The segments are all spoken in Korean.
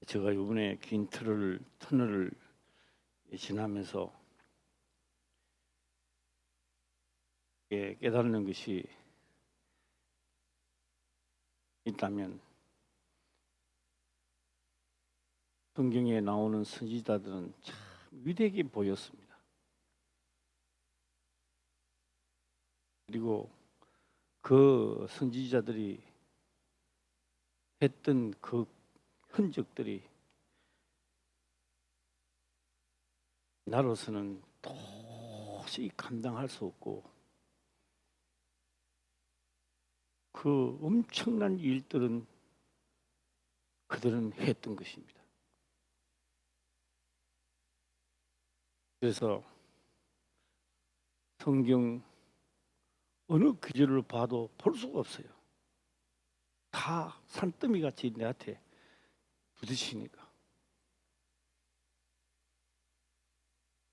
제가 이번에 긴 터널을 지나면서 깨달는 것이 있다면, 성경에 나오는 선지자들은 참 위대하게 보였습니다. 그리고 그 선지자들이 했던 그 흔적들이 나로서는 도저히 감당할 수 없고, 그 엄청난 일들은 그들은 했던 것입니다. 그래서 성경 어느 구절을 봐도 볼 수가 없어요. 다 산더미 같이 내한테 부딪히니까.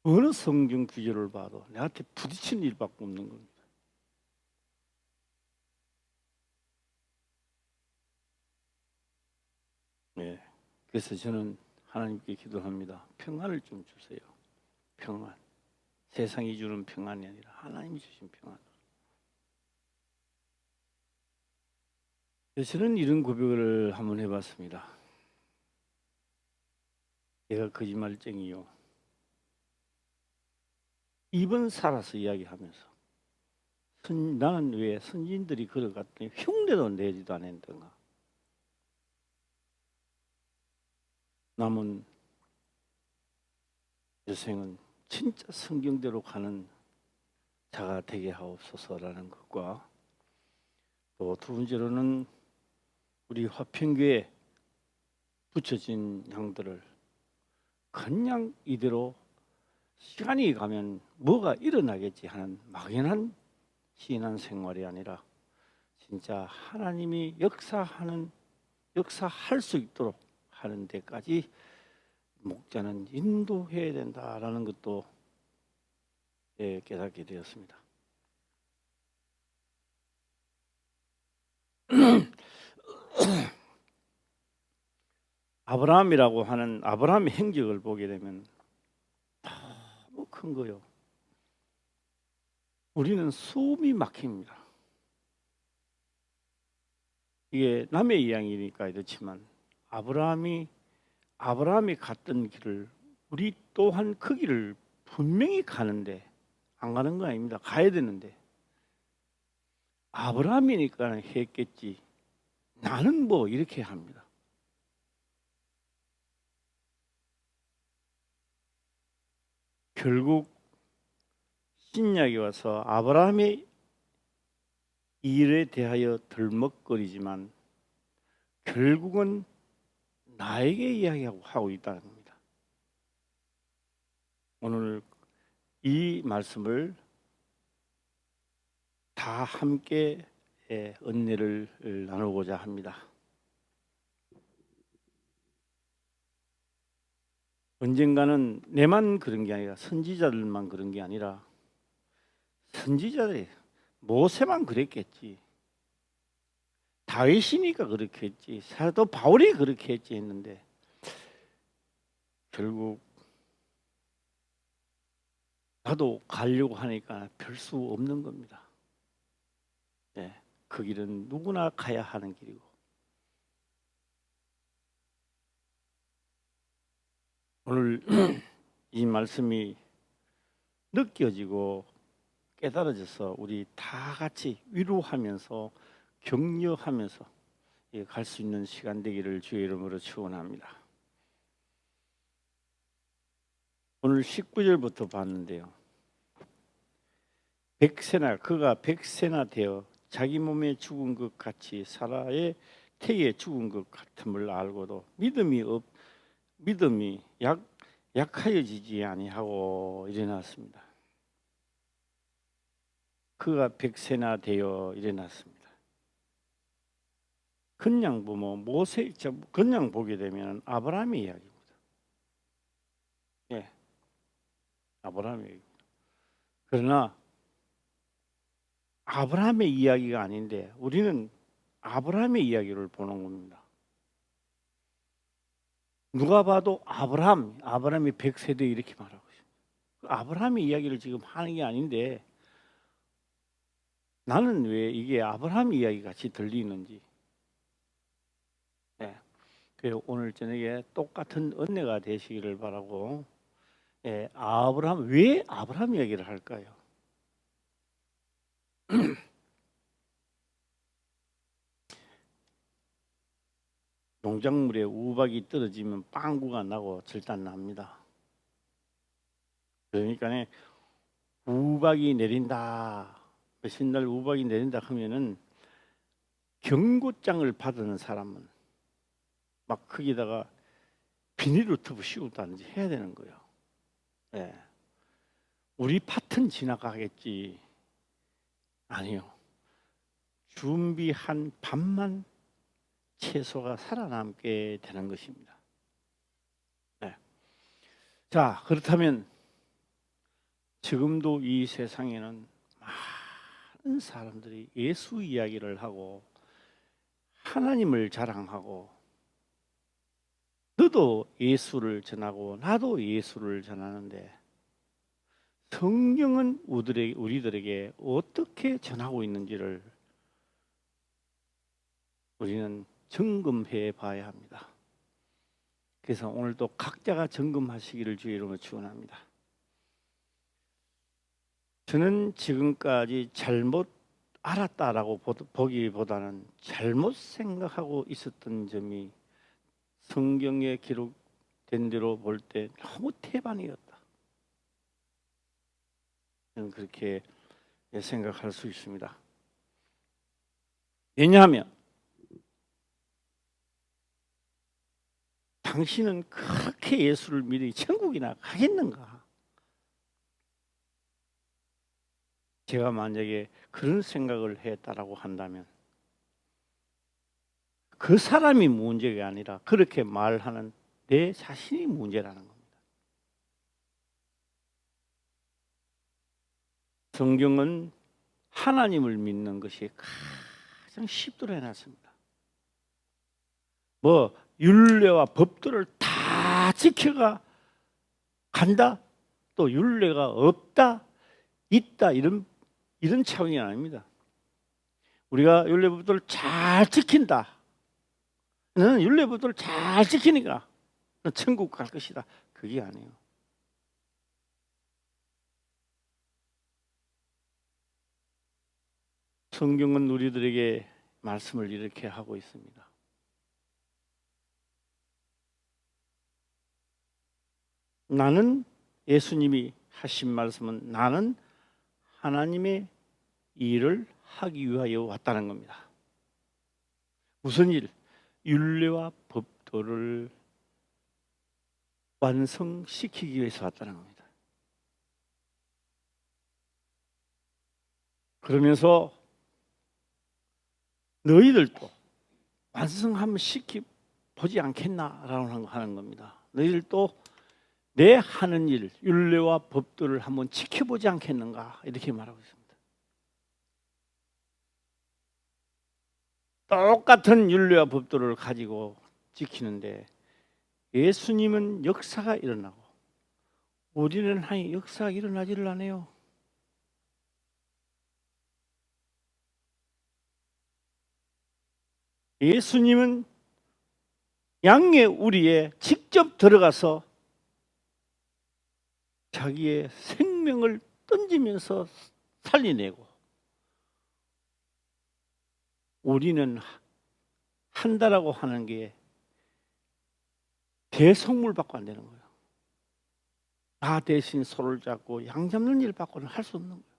어느 성경 구절을 봐도 내한테 부딪히는 일밖에 없는 겁니다. 네. 그래서 저는 하나님께 기도합니다. 평안을 좀 주세요. 평안. 세상이 주는 평안이 아니라 하나님이 주신 평안. 저는 이런 고백을 한번 해봤습니다. 내가 거짓말쟁이요. 입은 살아서 이야기하면서 나는 왜 선진들이 걸어갔더니 흉내도 내지도 않았던가. 남은 여생은 진짜 성경대로 가는 자가 되게 하옵소서라는 것과, 또 두 번째로는 우리 화평교에 붙여진 양들을 그냥 이대로 시간이 가면 뭐가 일어나겠지 하는 막연한 신앙 생활이 아니라 진짜 하나님이 역사할 수 있도록 하는 데까지 목자는 인도해야 된다라는 것도 깨닫게 되었습니다. 아브라함이라고 하는 아브라함의 행적을 보게 되면 너무 큰 거요. 우리는 숨이 막힙니다. 이게 남의 이야기니까 그렇지만 아브라함이 갔던 길을 우리 또한 그 길을 분명히 가는데 안 가는 거 아닙니다. 가야 되는데 아브라함이니까 했겠지. 나는 뭐 이렇게 합니다. 결국 신약에 와서 아브라함의 일에 대하여 덜먹거리지만 결국은 나에게 이야기하고 있다는 겁니다. 오늘 이 말씀을 다 함께 은혜를 나누고자 합니다. 언젠가는 내만 그런 게 아니라 선지자들만 그런 게 아니라 선지자들이 모세만 그랬겠지, 다윗이니까 그렇게 했지, 사도 바울이 그렇게 했지 했는데 결국 나도 가려고 하니까 별 수 없는 겁니다. 네, 그 길은 누구나 가야 하는 길이고, 오늘 이 말씀이 느껴지고 깨달아져서 우리 다 같이 위로하면서 격려하면서 갈 수 있는 시간 되기를 주의 이름으로 축원합니다. 오늘 19절부터 봤는데요. 그가 백세나 되어 자기 몸에 죽은 것 같이 사라의 태에 죽은 것 같음을 알고도 믿음이 약하여지지 아니하고 일어났습니다. 그가 백세나 되어 일어났습니다. 그냥 보면 그냥 보게 되면 아브라함의 이야기입니다. 예, 아브라함의 이야기입니다. 그러나 아브라함의 이야기가 아닌데 우리는 아브라함의 이야기를 보는 겁니다. 누가 봐도 아브라함이 100세대 이렇게 말하고 있어요. 아브라함의 이야기를 지금 하는 게 아닌데 나는 왜 이게 아브라함 이야기 같이 들리는지. 네. 그래서 오늘 저녁에 똑같은 은혜가 되시기를 바라고. 예, 왜 아브라함 이야기를 할까요? 농작물에 우박이 떨어지면 빵구가 나고 절단 납니다. 그러니까 우박이 내린다, 몇십 날 우박이 내린다 하면은 경고장을 받는 사람은 막 거기다가 비닐루트브 씌우다든지 해야 되는 거예요. 예. 우리 밭은 지나가겠지. 아니요. 준비한 밭만 채소가 살아남게 되는 것입니다. 네. 자, 그렇다면 지금도 이 세상에는 많은 사람들이 예수 이야기를 하고 하나님을 자랑하고 너도 예수를 전하고 나도 예수를 전하는데 성경은 우리들에게 어떻게 전하고 있는지를 우리는 점검해 봐야 합니다. 그래서 오늘도 각자가 점검하시기를 주의 이름으로 축원합니다. 저는 지금까지 잘못 알았다라고 보기보다는 잘못 생각하고 있었던 점이 성경에 기록된 대로 볼 때 너무 태반이었다. 저는 그렇게 생각할 수 있습니다. 왜냐하면 당신은 그렇게 예수를 믿으니 천국이나 가겠는가? 제가 만약에 그런 생각을 했다라고 한다면 그 사람이 문제가 아니라 그렇게 말하는 내 자신이 문제라는 겁니다. 성경은 하나님을 믿는 것이 가장 쉽도록 해놨습니다. 뭐 율례와 법도를 다 지켜가 간다, 또 율례가 없다, 있다, 이런 차원이 아닙니다. 우리가 율례법도를 잘 지킨다, 너는 율례법도를 잘 지키니까 너는 천국 갈 것이다, 그게 아니에요. 성경은 우리들에게 말씀을 이렇게 하고 있습니다. 나는, 예수님이 하신 말씀은 나는 하나님의 일을 하기 위하여 왔다는 겁니다. 무슨 일? 율례와 법도를 완성시키기 위해서 왔다는 겁니다. 그러면서 너희들도 완성하면 보지 않겠나라고 하는 겁니다. 너희들도 내 하는 일, 율례와 법도를 한번 지켜보지 않겠는가, 이렇게 말하고 있습니다. 똑같은 율례와 법도를 가지고 지키는데 예수님은 역사가 일어나고 우리는 하니 역사가 일어나지를 않아요. 예수님은 양의 우리에 직접 들어가서 자기의 생명을 던지면서 살려내고 우리는 한다라고 하는 게 대성물 받고 안 되는 거예요. 나 대신 소를 잡고 양 잡는 일 받고는 할 수 없는 거예요.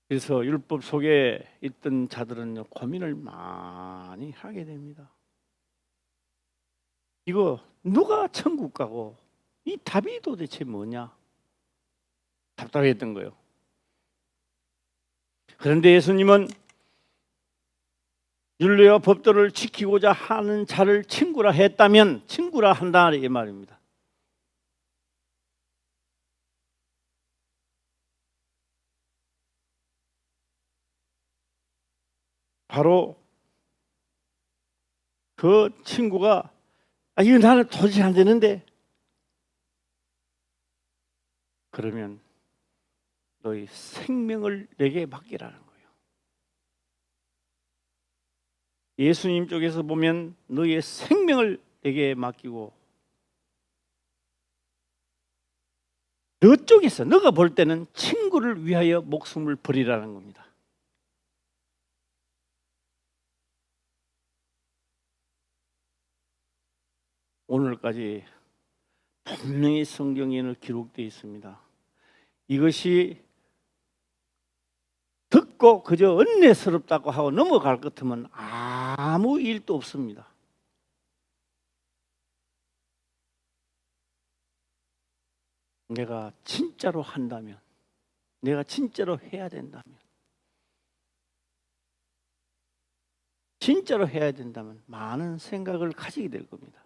그래서 율법 속에 있던 자들은 고민을 많이 하게 됩니다. 이거 누가 천국 가고 이 답이 도대체 뭐냐? 답답했던 거예요. 그런데 예수님은 율례와 법도를 지키고자 하는 자를 친구라 했다면 친구라 한다, 이 말입니다. 바로 그 친구가 이거 나는 도저히 안 되는데, 그러면 너희 생명을 내게 맡기라는 거예요. 예수님 쪽에서 보면 너희의 생명을 내게 맡기고, 너 쪽에서 너가 볼 때는 친구를 위하여 목숨을 버리라는 겁니다. 오늘까지 분명히 성경에는 기록되어 있습니다. 이것이 듣고 그저 은혜스럽다고 하고 넘어갈 것 같으면 아무 일도 없습니다. 내가 진짜로 한다면, 내가 진짜로 해야 된다면, 진짜로 해야 된다면 많은 생각을 가지게 될 겁니다.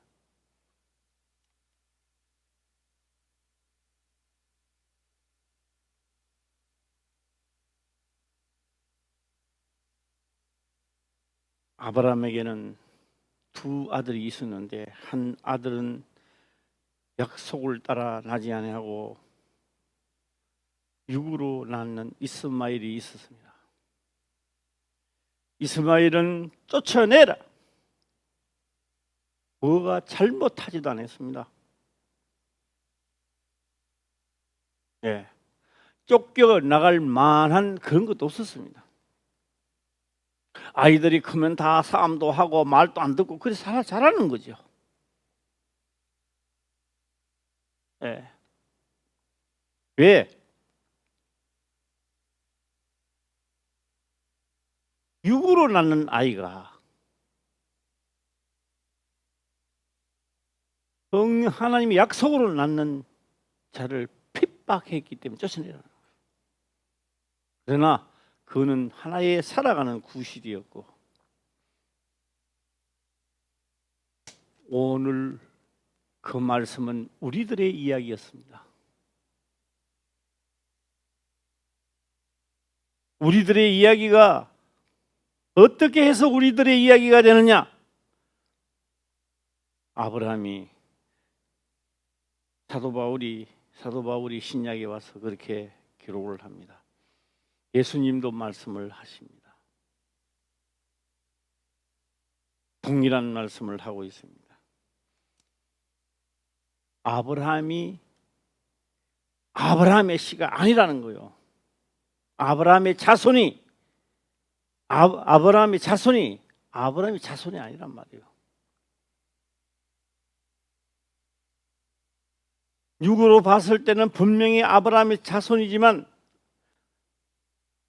아브라함에게는 두 아들이 있었는데, 한 아들은 약속을 따라 나지 아니하고 육으로 낳는 이스마엘이 있었습니다. 이스마엘은 쫓아내라, 뭐가 잘못하지도 않았습니다. 쫓겨 나갈 만한 그런 것도 없었습니다. 아이들이 크면 다 싸움도 하고 말도 안 듣고 그래서 자라는 거죠. 왜? 육으로 낳는 아이가 하나님의 약속으로 낳는 자를 핍박했기 때문에 쫓아내라. 그러나 그는 하나의 살아가는 구실이었고, 오늘 그 말씀은 우리들의 이야기였습니다. 우리들의 이야기가 어떻게 해서 우리들의 이야기가 되느냐? 아브라함이 사도 바울이 신약에 와서 그렇게 기록을 합니다. 예수님도 말씀을 하십니다. 동일한 말씀을 하고 있습니다. 아브라함의 씨가 아니라는 거예요. 아브라함의 자손이 아브라함의 자손이 아니란 말이에요. 육으로 봤을 때는 분명히 아브라함의 자손이지만,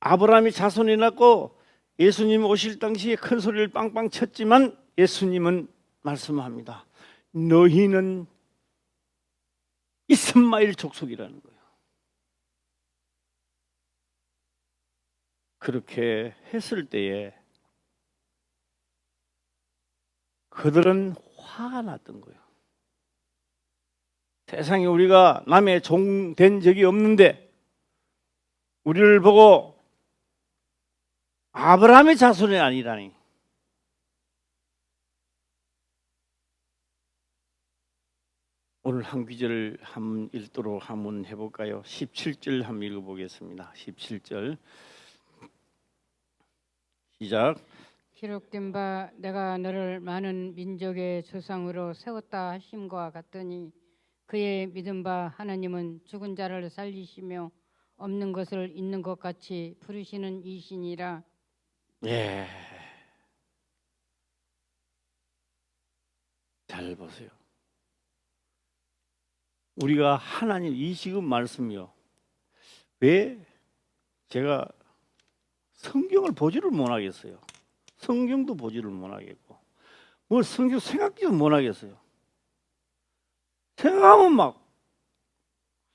아브라함이 자손이 났고 예수님 오실 당시에 큰 소리를 빵빵 쳤지만, 예수님은 말씀합니다. 너희는 이스마엘 족속이라는 거예요. 그렇게 했을 때에 그들은 화가 났던 거예요. 세상에 우리가 남의 종 된 적이 없는데 우리를 보고 아브라함의 자손이 아니라니. 오늘 한 구절을 한번 읽도록 한번 해볼까요? 17절 한번 읽어보겠습니다. 17절 시작. 기록된 바 내가 너를 많은 민족의 조상으로 세웠다 하심과 같더니 그의 믿은 바 하나님은 죽은 자를 살리시며 없는 것을 있는 것 같이 부르시는 이신이라. 잘 보세요. 우리가 하나님 이 지금 말씀이요. 왜 제가 성경을 보지를 못하겠어요. 성경도 보지를 못하겠고, 뭘 성경 생각지도 못하겠어요. 생각하면 막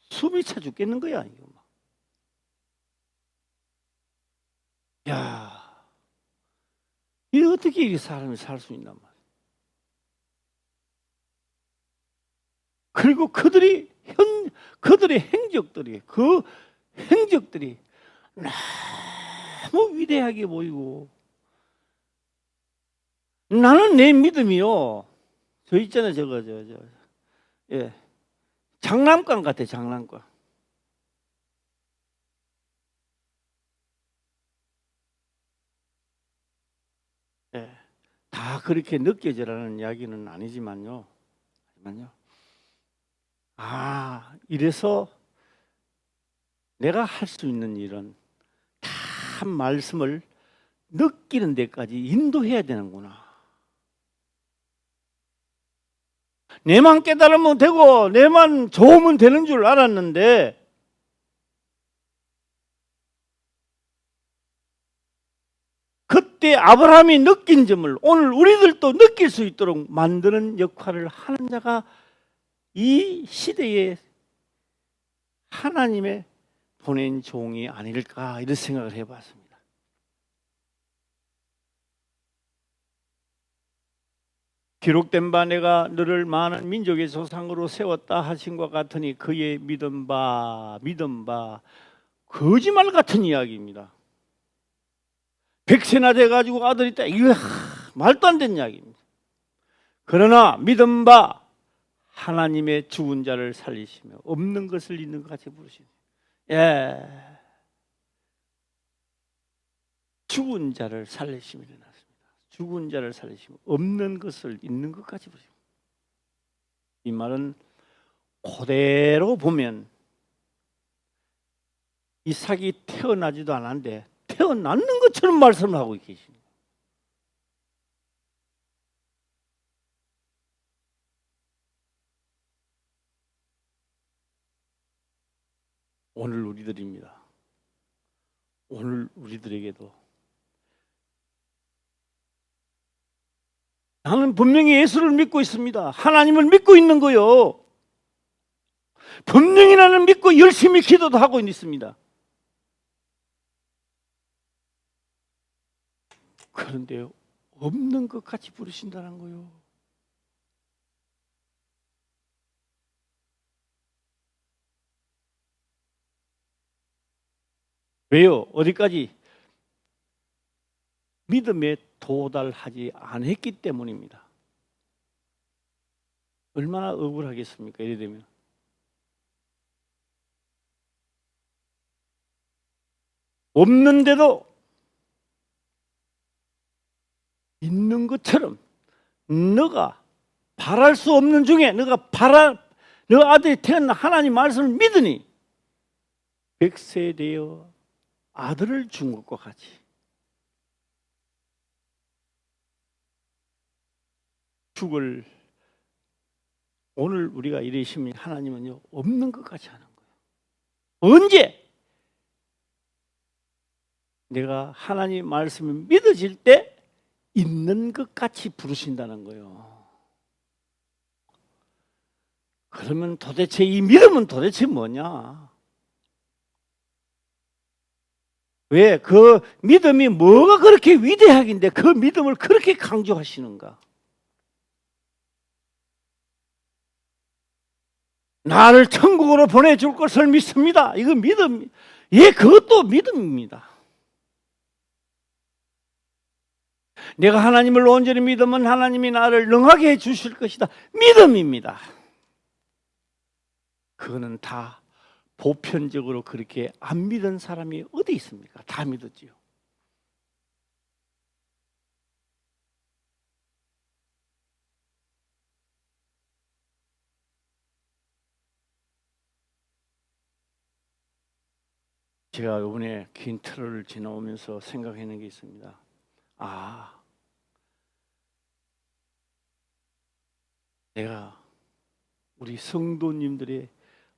숨이 차 죽겠는 거야. 이거 막. 야, 이 어떻게 이 사람이 살 수 있단 말이야. 그리고 그들의 행적들이, 그 행적들이 너무 위대하게 보이고 나는 내 믿음이요. 저 있잖아요, 예, 장난감 같아, 장난감. 예, 다 그렇게 느껴지라는 이야기는 아니지만요. 이래서 내가 할 수 있는 일은 다 말씀을 느끼는 데까지 인도해야 되는구나. 내만 깨달으면 되고 내만 좋으면 되는 줄 알았는데 그때 아브라함이 느낀 점을 오늘 우리들도 느낄 수 있도록 만드는 역할을 하는 자가 이 시대에 하나님의 보낸 종이 아닐까 이런 생각을 해봤습니다. 기록된 바 내가 너를 많은 민족의 조상으로 세웠다 하신과 같으니 그의 믿음 바 거짓말 같은 이야기입니다. 100세나 돼가지고 아들이 있다. 이거 말도 안 되는 이야기입니다. 그러나 믿음 바 하나님의 죽은 자를 살리시며 없는 것을 있는 것 같이 부르시니 죽은 자를 살리시며 일어났습니다. 죽은 자를 살리시며 없는 것을 있는 것 같이 부르시니 이 말은 그대로 보면 이삭이 태어나지도 않았는데 태어났는 것처럼 말씀을 하고 계십니다. 오늘 우리들입니다. 오늘 우리들에게도 나는 분명히 예수를 믿고 있습니다. 하나님을 믿고 있는 거요. 분명히 나는 믿고 열심히 기도도 하고 있습니다. 그런데 없는 것 같이 부르신다는 거요. 왜요? 어디까지? 믿음에 도달하지 않았기 때문입니다. 얼마나 억울하겠습니까? 이래 되면. 없는데도 있는 것처럼 너가 바랄 수 없는 중에 너 아들이 태어나 하나님 말씀을 믿으니 100세 되어 아들을 준 것과 같이 죽을 오늘 우리가 이러시면 하나님은요 없는 것 같이 하는 거예요. 언제? 내가 하나님 말씀을 믿어질 때 있는 것 같이 부르신다는 거예요. 그러면 도대체 이 믿음은 도대체 뭐냐? 왜? 그 믿음이 뭐가 그렇게 위대하긴데 그 믿음을 그렇게 강조하시는가? 나를 천국으로 보내줄 것을 믿습니다. 이거 믿음, 그것도 믿음입니다. 내가 하나님을 온전히 믿으면 하나님이 나를 능하게 해주실 것이다. 믿음입니다. 그거는 다 보편적으로 그렇게 안 믿은 사람이 어디 있습니까? 다 믿었지요. 제가 이번에 긴 틀을 지나오면서 생각하는 게 있습니다. 내가 우리 성도님들의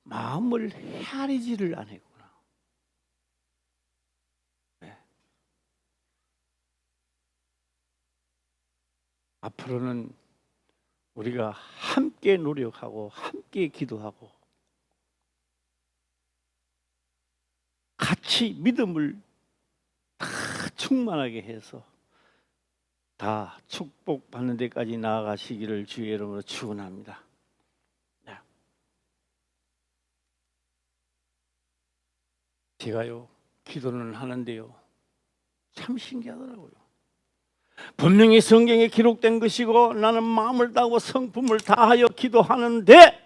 마음을 헤아리지를 않았구나. 네. 앞으로는 우리가 함께 노력하고 함께 기도하고 같이 믿음을 다 충만하게 해서 다 축복받는 데까지 나아가시기를 주의 이름으로 축원합니다. 네. 제가요 기도는 하는데요 참 신기하더라고요. 분명히 성경에 기록된 것이고 나는 마음을 다하고 성품을 다하여 기도하는데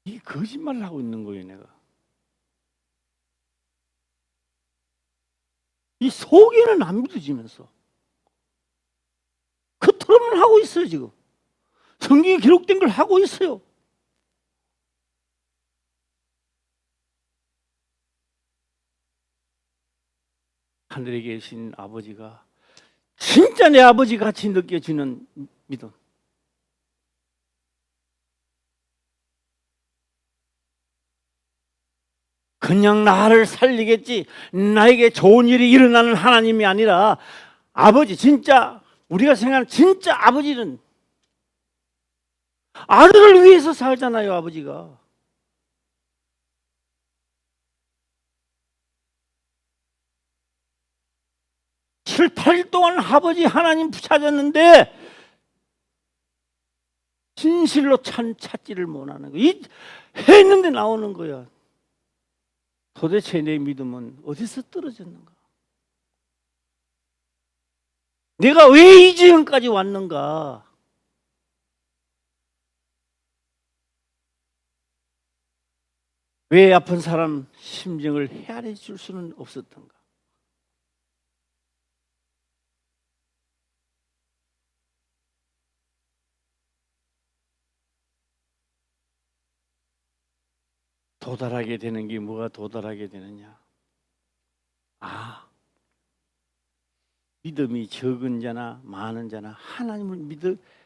이 거짓말을 하고 있는 거예요. 내가 이 속에는 안 믿어지면서 겉으로만 하고 있어요. 지금 성경에 기록된 걸 하고 있어요. 하늘에 계신 아버지가 진짜 내 아버지 같이 느껴지는 믿음. 그냥 나를 살리겠지, 나에게 좋은 일이 일어나는 하나님이 아니라 아버지, 진짜 우리가 생각하는 진짜 아버지는 아들을 위해서 살잖아요. 아버지가 7, 8일 동안 아버지 하나님 찾았는데 진실로 찾지를 못하는 거야. 했는데 나오는 거야. 도대체 내 믿음은 어디서 떨어졌는가? 내가 왜 이 지경까지 왔는가? 왜 아픈 사람 심정을 헤아려 줄 수는 없었던가? 도달하게 되는 게 뭐가 도달하게 되느냐? 믿음이 적은 자나 많은 자나 하나님을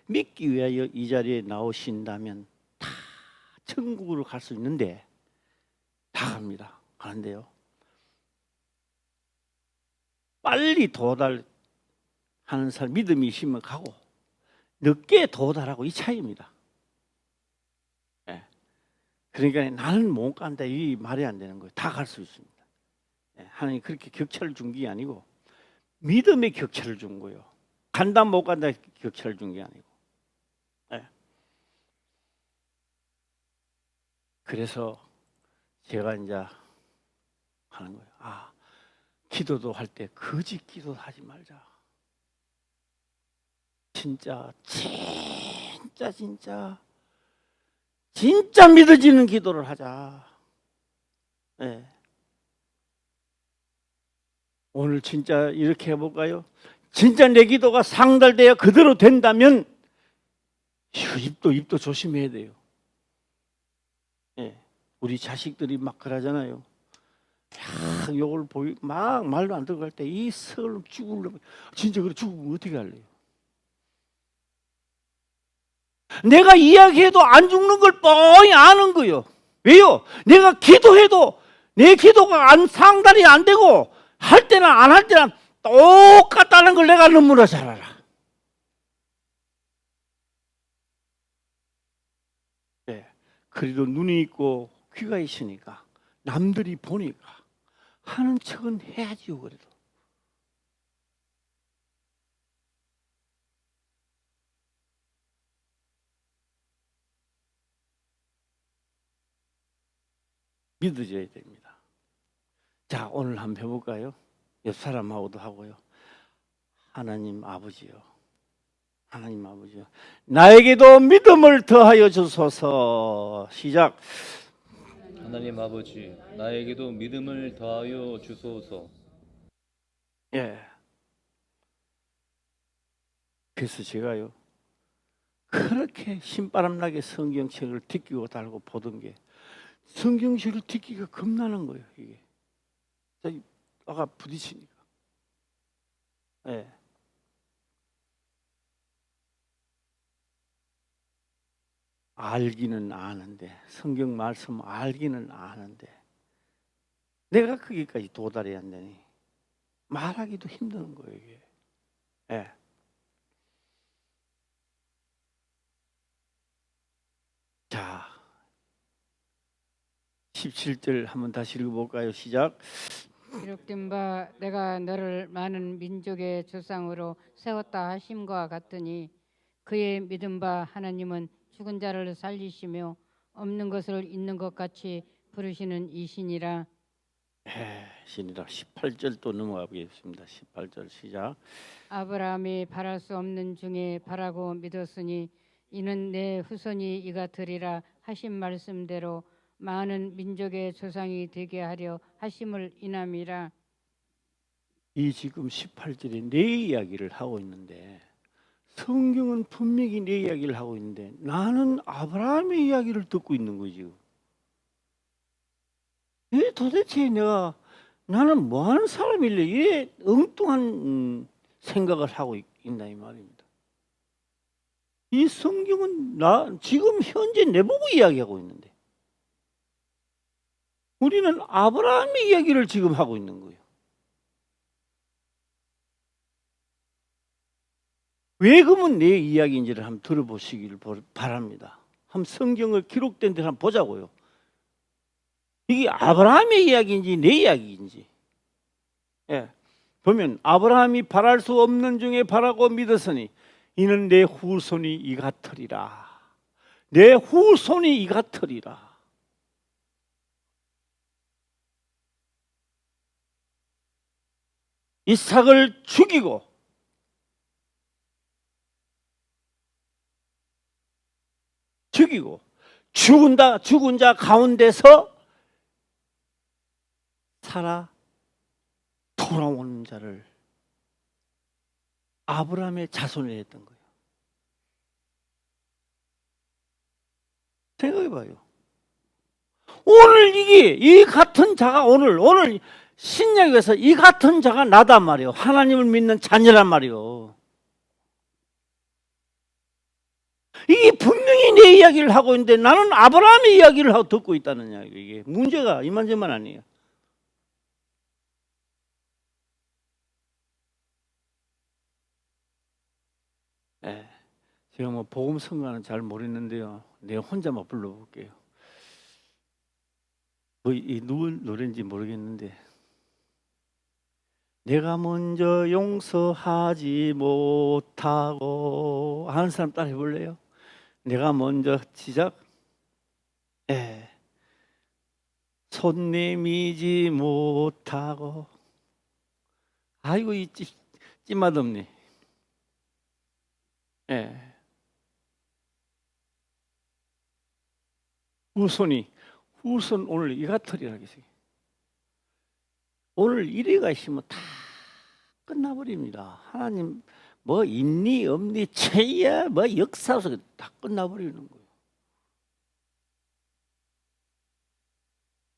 믿기 위하여 이 자리에 나오신다면 다 천국으로 갈 수 있는데 다 갑니다. 가는데요. 빨리 도달하는 사람 믿음이 있으면 가고 늦게 도달하고 이 차이입니다. 그러니까 나는 못 간다 이 말이 안 되는 거예요. 다 갈 수 있습니다. 하나님 그렇게 격차를 준 게 아니고 믿음의 격차를 준 거예요. 간다 못 간다 격차를 준 게 아니고. 그래서 제가 이제 하는 거예요. 기도도 할 때 거짓 기도하지 말자. 진짜 믿어지는 기도를 하자. 오늘 진짜 이렇게 해볼까요? 진짜 내 기도가 상달되어 그대로 된다면 입도 조심해야 돼요. 우리 자식들이 막 그러잖아요. 욕을 막 말도 안 들어갈 때 이 서울 죽으려면 진짜 그래 죽으면 어떻게 할래요? 내가 이야기해도 안 죽는 걸 뻔히 아는 거예요. 왜요? 내가 기도해도 내 기도가 상달이 안 되고 할 때나 안 할 때나 똑같다는 걸 내가 너무나 잘 알아. 그래도 눈이 있고 귀가 있으니까 남들이 보니까 하는 척은 해야지요. 그래도 믿어져야 됩니다. 자, 오늘 한번 해볼까요? 옆 사람하고도 하고요. 하나님 아버지요, 하나님 아버지요, 나에게도 믿음을 더하여 주소서. 시작. 하나님 아버지, 나에게도 믿음을 더하여 주소서. 그래서 제가요 그렇게 신바람나게 성경책을 딛기고 달고 보던 게 성경책을 딛기가 겁나는 거예요. 이게 아까 부딪히니까. 알기는 아는데 성경 말씀 알기는 아는데 내가 거기까지 도달해야 한다니 말하기도 힘든 거예요. 이게. 자, 17절 한번 다시 읽어볼까요? 시작. 기록된 바 내가 너를 많은 민족의 조상으로 세웠다 하심과 같더니 그의 믿은 바 하나님은 죽은 자를 살리시며 없는 것을 있는 것 같이 부르시는 이신이라. 신이라 18절 또 넘어가 보겠습니다. 18절 시작. 아브라함이 바랄 수 없는 중에 바라고 믿었으니 이는 내 후손이 이가 되리라 하신 말씀대로 많은 민족의 조상이 되게 하려 하심을 인함이라. 이 지금 18절에 내 이야기를 하고 있는데 성경은 분명히 내 이야기를 하고 있는데 나는 아브라함의 이야기를 듣고 있는 거지. 왜 도대체 나는 뭐 하는 사람일래? 이 엉뚱한 생각을 하고 있나 이 말입니다. 이 성경은 지금 현재 내보고 이야기하고 있는데 우리는 아브라함의 이야기를 지금 하고 있는 거예요. 왜 그러면 내 이야기인지를 한번 들어보시기를 바랍니다. 한번 성경을 기록된 데를 한번 보자고요. 이게 아브라함의 이야기인지 내 이야기인지. 예. 보면 아브라함이 바랄 수 없는 중에 바라고 믿었으니 이는 내 후손이 이 같으리라. 내 후손이 이 같으리라. 이삭을 죽이고 죽은 자 가운데서 살아 돌아오는 자를 아브라함의 자손이 했던 거예요. 생각해 봐요. 오늘 이 같은 자가 오늘 신약에서 이 같은 자가 나단 말이에요. 하나님을 믿는 자녀란 말이에요. 이게 분명히 내 이야기를 하고 있는데 나는 아브라함의 이야기를 하고 듣고 있다느냐. 이게 문제가 이만저만 아니에요. 네. 제가 뭐 복음 성가는 잘 모르겠는데요. 내가 혼자만 불러볼게요. 이 누구 노래인지 모르겠는데 내가 먼저 용서하지 못하고 하는 사람 따라 해볼래요? 내가 먼저 시작. 손 내미지 못하고 아이고 이 찐맛없네. 후손 오늘 이 같으리라 계세요. 오늘 이래가 있으면 다 끝나버립니다. 하나님 뭐 있니 없니 최야 뭐 역사 속에 다 끝나버리는 거예요.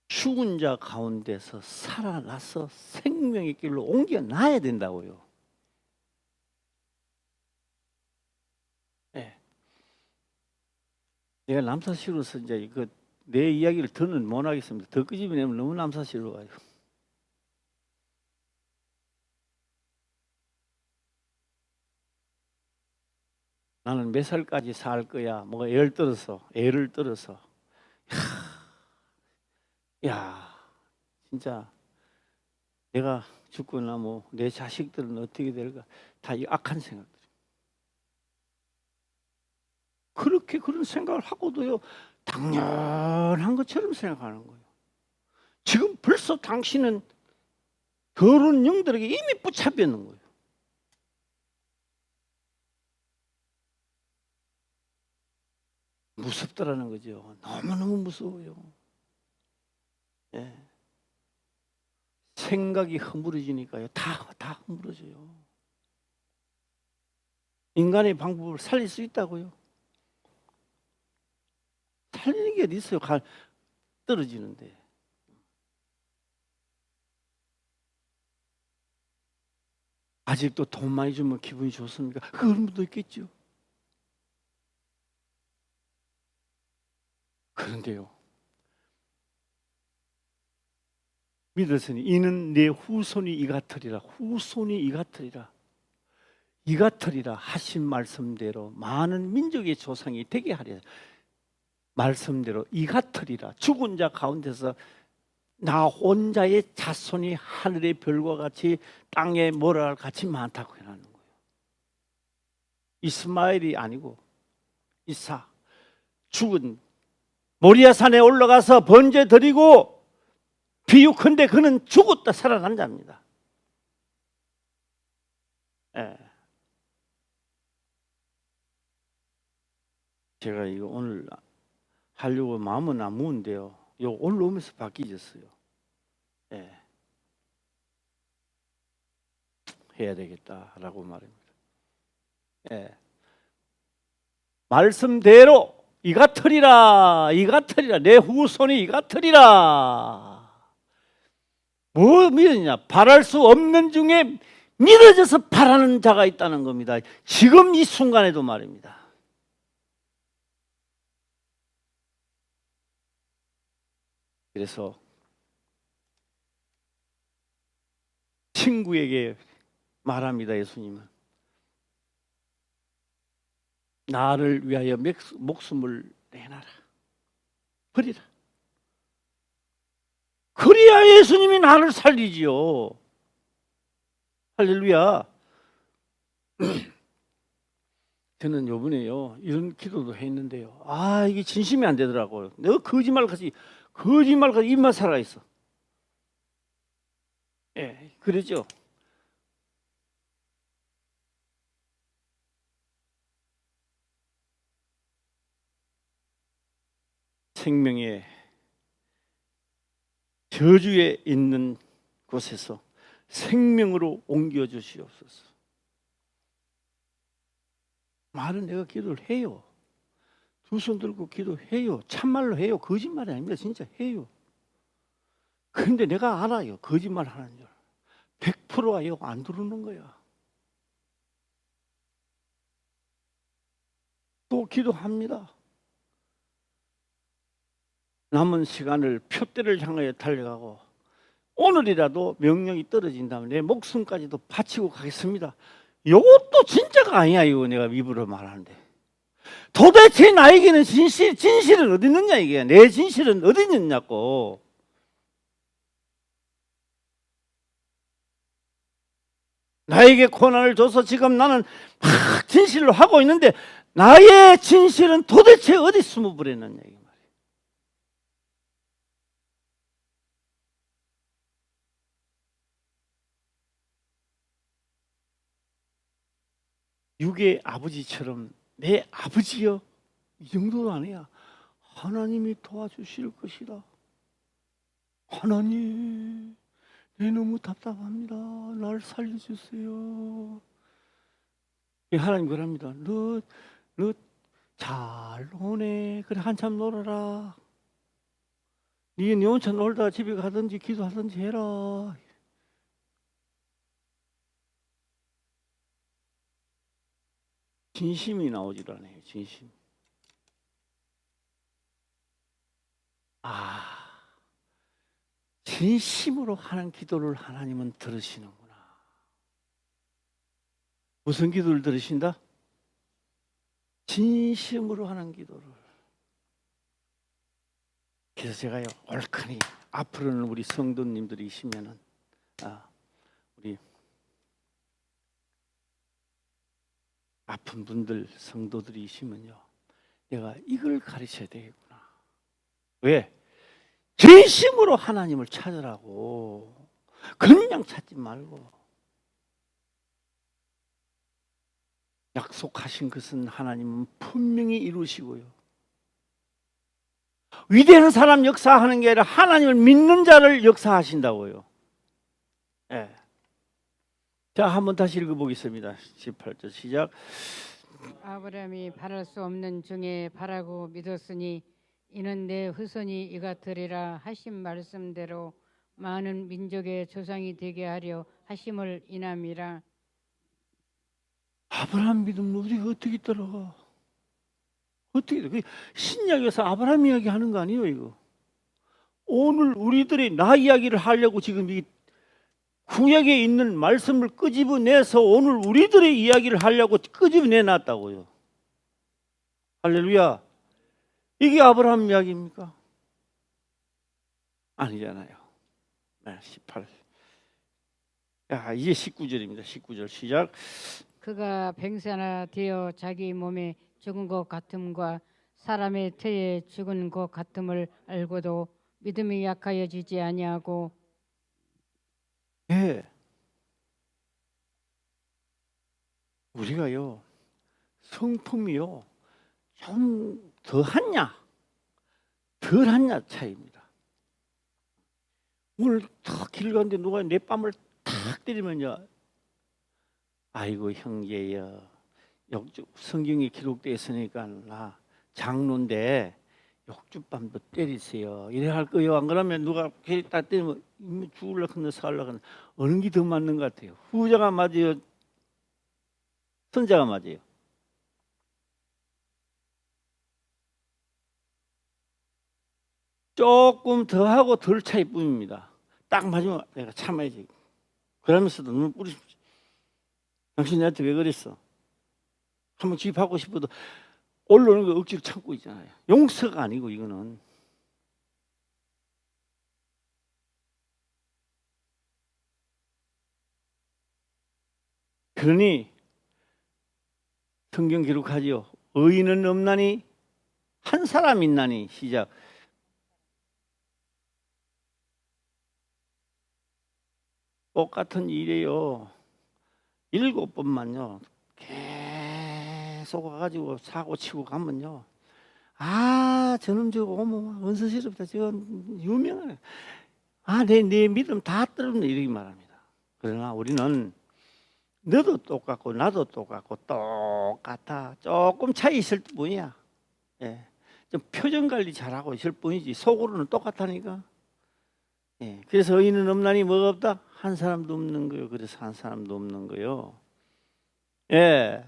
죽은 자 가운데서 살아나서 생명의 길로 옮겨놔야 된다고요. 내가 남사시로서 이제 내 이야기를 더는 못 하겠습니다. 더 끄집어내면 너무 남사시로 가요. 나는 몇 살까지 살 거야. 뭐가 애를 떨어서. 야, 진짜 내가 죽고 나면 내 자식들은 어떻게 될까? 다 이 악한 생각들. 그렇게 그런 생각을 하고도요, 당연한 것처럼 생각하는 거예요. 지금 벌써 당신은 더러운 영들에게 이미 붙잡혔는 거예요. 무섭더라는 거죠. 너무너무 무서워요. 생각이 허물어지니까요. 다 허물어져요. 인간의 방법을 살릴 수 있다고요? 살리는 게 어디 있어요? 떨어지는데. 아직도 돈 많이 주면 기분이 좋습니까? 그런 분도 있겠죠. 그런데요, 믿었으니 이는 내 후손이 이 같으리라. 후손이 이 같으리라 하신 말씀대로 많은 민족의 조상이 되게 하리라. 말씀대로 이 같으리라. 죽은 자 가운데서 나 혼자의 자손이 하늘의 별과 같이 땅의 모래알 같이 많다고 해놨는 거예요. 이스마엘이 아니고 이삭, 죽은 모리아산에 올라가서 번제 드리고 비유컨대 그는 죽었다 살아난 자입니다. 예. 제가 이거 오늘 하려고 마음은 안 무은데요. 요 올라오면서 바뀌졌어요. 예. 해야 되겠다라고 말입니다. 예. 말씀대로 이 같으리라 내 후손이 이 같으리라. 뭐 믿느냐? 바랄 수 없는 중에 믿어져서 바라는 자가 있다는 겁니다. 지금 이 순간에도 말입니다. 그래서 친구에게 말합니다. 예수님은 나를 위하여 목숨을 내놔라. 버리라. 그래야 예수님이 나를 살리지요. 할렐루야. 저는 요번에요 이런 기도도 했는데요. 아 이게 진심이 안 되더라고요. 내가 거짓말같이 입만 살아있어. 예, 그러죠. 생명의 저주에 있는 곳에서 생명으로 옮겨 주시옵소서. 말은 내가 기도를 해요. 두 손 들고 기도해요. 참말로 해요. 거짓말이 아닙니다. 진짜 해요. 그런데 내가 알아요. 거짓말 하는 줄. 100%가 요 안 들어오는 거야. 또 기도합니다. 남은 시간을 표대를 향하여 달려가고 오늘이라도 명령이 떨어진다면 내 목숨까지도 바치고 가겠습니다. 이것도 진짜가 아니야. 이거 내가 입으로 말하는데 도대체 나에게는 진실은 어디 있느냐. 이게 내 진실은 어디 있느냐고. 나에게 고난을 줘서 지금 나는 막 진실로 하고 있는데 나의 진실은 도대체 어디 숨어버렸느냐. 이게 말이에요. 육의 아버지처럼 내 아버지여 이 정도도 아니야. 하나님이 도와주실 것이다. 하나님 내 너무 답답합니다. 날 살려주세요. 하나님 그럽니다. 너 잘 노네. 그래 한참 놀아라. 네 혼자 놀다 집에 가든지 기도하든지 해라. 진심이 나오질 않아요. 진심. 진심으로 하는 기도를 하나님은 들으시는구나. 무슨 기도를 들으신다? 진심으로 하는 기도를. 그래서 제가요 얼큰이 앞으로는 우리 성도님들이시면은 우리 아픈 분들 성도들이시면요 내가 이걸 가르쳐야 되겠구나. 왜? 진심으로 하나님을 찾으라고. 그냥 찾지 말고. 약속하신 것은 하나님은 분명히 이루시고요. 위대한 사람 역사하는 게 아니라 하나님을 믿는 자를 역사하신다고요. 예. 자, 한번 다시 읽어보겠습니다. 18절 시작. 아브라함이 바랄 수 없는 중에 바라고 믿었으니 이는 내 후손이 이가 되리라 하신 말씀대로 많은 민족의 조상이 되게 하려 하심을 인함이라. 아브라함 믿음 우리가 어떻게 따라가? 어떻게 신약에서 아브라함 이야기 하는 거 아니에요 이거. 오늘 우리들이 나 이야기를 하려고 지금 이 구약에 있는 말씀을 끄집어내서 오늘 우리들의 이야기를 하려고 끄집어내놨다고요. 할렐루야. 이게 아브라함 이야기입니까? 아니잖아요. 18. 이제 19절입니다. 19절 시작. 그가 병사나 되어 자기 몸에 죽은 것 같음과 사람의 태에 죽은 것 같음을 알고도 믿음이 약하여지지 아니하고 예. 우리가요 성품이요 좀 더하냐 덜하냐 차이입니다. 오늘 탁 길 가는데 누가 내 뺨을 탁 때리면요, 아이고 형제여, 성경에 기록되어 있으니까 나 장로인데 욕주뺨도 때리세요 이래 할 거예요. 안 그러면 누가 괜히 딱 때리면 죽을라 큰데 살라 큰데 어느 게 더 맞는 것 같아요? 후자가 맞아요, 선자가 맞아요? 조금 더 하고 덜 차이뿐입니다. 딱 맞으면 내가 참아야지. 그러면서도 눈을 뿌리십시오. 당신 나한테 왜 그랬어? 한번 주입하고 싶어도 올라오는 거 억지로 참고 있잖아요. 용서가 아니고 이거는. 그러니 성경 기록하지요. 의인은 없나니 한 사람 있나니. 시작. 똑같은 일이에요. 7번만요 계속 와가지고 사고 치고 가면요, 아 저놈 저거 어머 원수스럽다 저거 유명하네, 아 내 믿음 다 떨어졌네 이렇게 말합니다. 그러나 우리는 너도 똑같고 나도 똑같고 똑같아. 조금 차이 있을 뿐이야. 예. 좀 표정 관리 잘하고 있을 뿐이지 속으로는 똑같다니까. 예. 그래서 의인은 없나니 뭐가 없다? 한 사람도 없는 거요. 그래서 한 사람도 없는 거요. 예.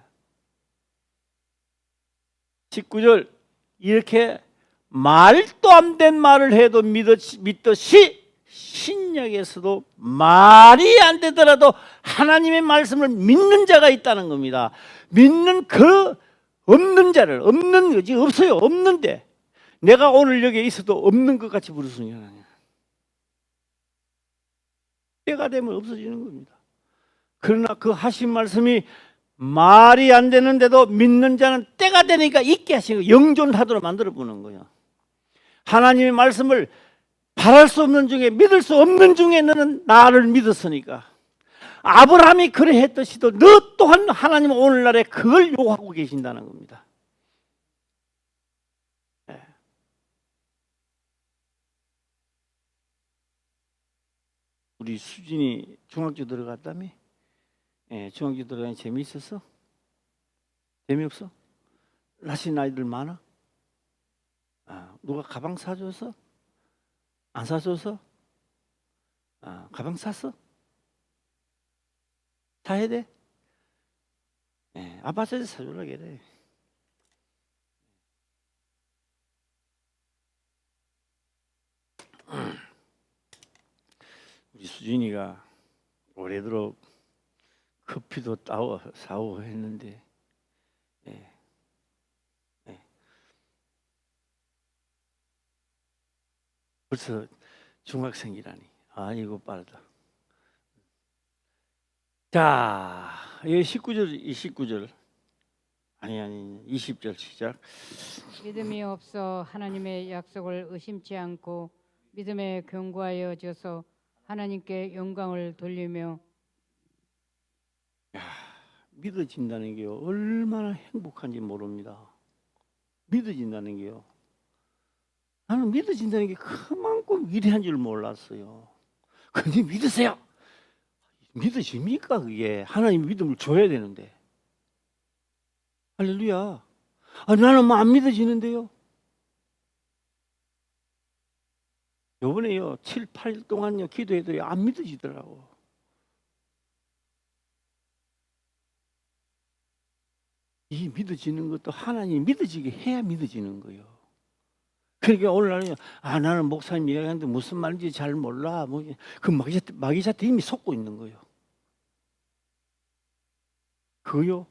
19절 이렇게 말도 안 된 말을 해도 믿듯이 신약에서도 말이 안 되더라도 하나님의 말씀을 믿는 자가 있다는 겁니다. 믿는 그 없는 자를, 없는 거지 없어요. 없는데 내가 오늘 여기에 있어도 없는 것 같이 부르시는 하나님. 때가 되면 없어지는 겁니다. 그러나 그 하신 말씀이 말이 안 되는데도 믿는 자는 때가 되니까 있게 하시는 거예요. 영존하도록 만들어 보는 거예요. 하나님의 말씀을 바랄 수 없는 중에 믿을 수 없는 중에 너는 나를 믿었으니까, 아브라함이 그래 했듯이도 너 또한 하나님은 오늘날에 그걸 요구하고 계신다는 겁니다. 우리 수진이 중학교 들어갔다며? 예, 중학교 들어가니 재미있었어? 재미없어? 나신 아이들 많아? 아, 누가 가방 사줘서? 안 사줘서? 아, 가방 샀어? 사야 돼? 예, 아빠한테 사주려고 그래. 우리 수진이가 올해도록 커피도 따워 사오고 했는데, 예, 예. 벌써 중학생이라니. 아이고 빠르다. 자, 이 19절 아니 20절 시작. 믿음이 없어 하나님의 약속을 의심치 않고 믿음에 견고하여져서 하나님께 영광을 돌리며. 믿어진다는 게요 얼마나 행복한지 모릅니다. 믿어진다는 게요, 나는 믿어진다는 게 그만큼 위대한 줄 몰랐어요. 근데 믿으세요. 믿어집니까? 그게 하나님 믿음을 줘야 되는데. 할렐루야. 아, 나는 뭐 안 믿어지는데요. 요번에요 7, 8일 동안요 기도해도 안 믿어지더라고. 이 믿어지는 것도 하나님 믿어지게 해야 믿어지는 거예요. 그러니까 오늘날은 아 나는 목사님 이야기하는데 무슨 말인지 잘 몰라. 뭐 그 마귀한테 이미 속고 있는 거예요. 그요